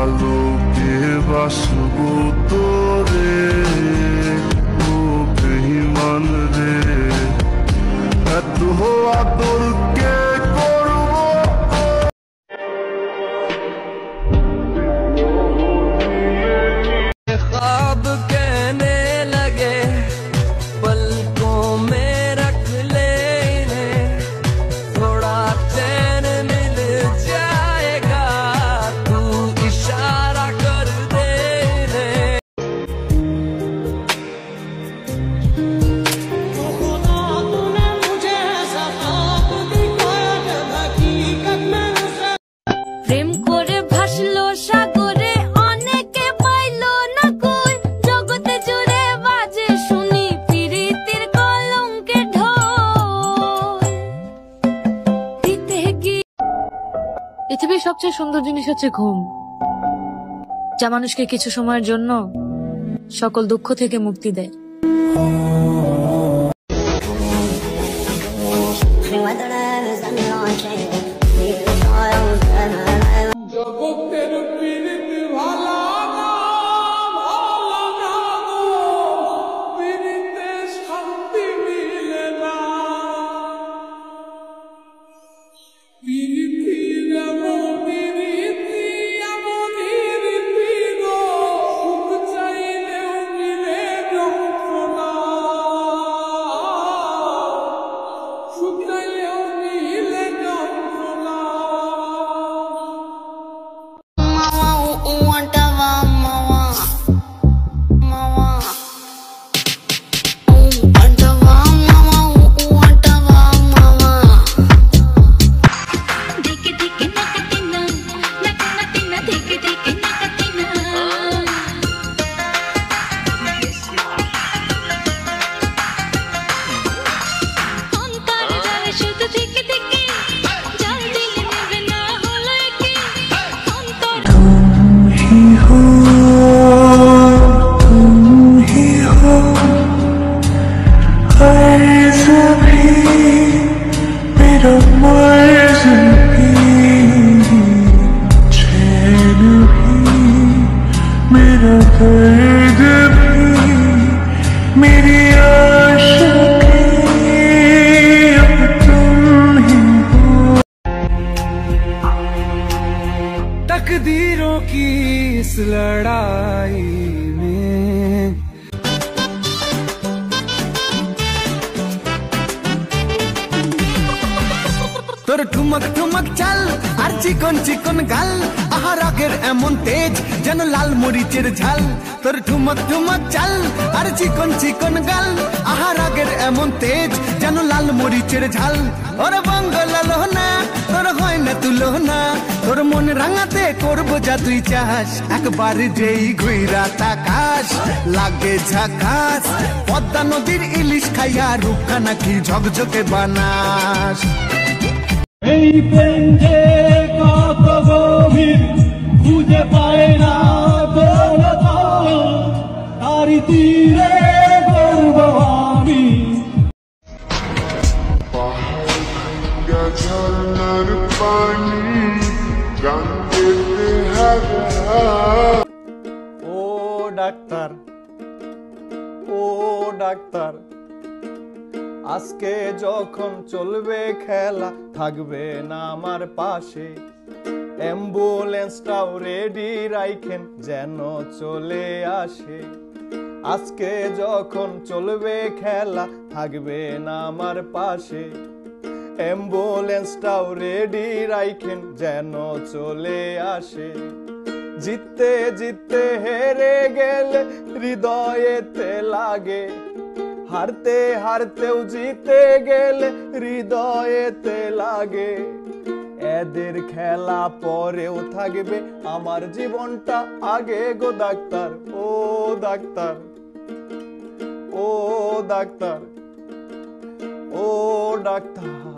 ভালোকে বাসবো তোরে, ও বেঈমান রে, এত আদর কে করবো। ख्वाब कहने लगे पलकों में रख ले इन्हें, थोड़ा चैन मिल जाएगा तू इशारा कर दे इन्हें। প্রেম করে ভাসলো সাগরে অনেকে পাইলো না কই, জগতে জুড়ে বাজে শুনি প্রীতির কলঙ্কের ঢোল। দিতে কি পৃথিবীর সবচেয়ে সুন্দর জিনিস হচ্ছে ঘুম, যা মানুষকে কিছু সময়ের জন্য সকল দুঃখ থেকে মুক্তি দেয়। জগতের প্রীতি ভালা না, ভালা না গো, প্রীতিতে শান্তি মিলে না। প্রীতি এমনই রীতি, এমনই রীতি গো, সুখ চাইলেও মিলে যন্ত্রণা, সুখ চাইলেও মিলে যন্ত্রণা। मेरा दर्द भी मेरी आशिकी अब तुम ही हो। तकदीरों की इस लड़ाई में তোর ঠুমক ঠুমক চাল আর চিকন চিকন গাল, আহার আগের এমন তেজ যেন লাল মরিচের ঝাল। তোর ঠুমক ঠুমক চাল আর চিকন চিকন গাল, আহার আগের এমন তেজ যেন লাল মরিচের ঝাল। ওর বঙ্গলালো না, তোর হয় না তুলো না, তোর মন রাঙাতে করবো যা তুই চাস। একবার যেই ঘুইরা তাকাস লাগে ঝাকাস, পদ্মা নদীর ইলিশ খাইয়া রূপকা নাকি ঝকঝকে বানাস। এই প্রেম যে কত গভীর খুঁজে পায় না দৌলতা, তারি তীরে গর্ব আমি। ঝর্ণার পানি গান গেতে হারা। ও ডাক্তার, ও ডাক্তার, আজকে যখন চলবে খেলা থাকবে না আমার পাশে, অ্যাম্বুলেন্সটাও রেডি রাইখেন যেন চলে আসে। আজকে যখন চলবে খেলা থাকবে না আমার পাশে, অ্যাম্বুলেন্সটাও রেডি রাইখেন যেন চলে আসে। জিততে জিততে হেরে গেলে হৃদয়েতে লাগে, হারতে হারতেও জিতে গেলে হৃদয়েতে লাগে। এদের খেলা পরেও থাকবে আমার জীবনটা আগে গো ডাক্তার, ও ডাক্তার, ও ডাক্তার, ও ডাক্তার।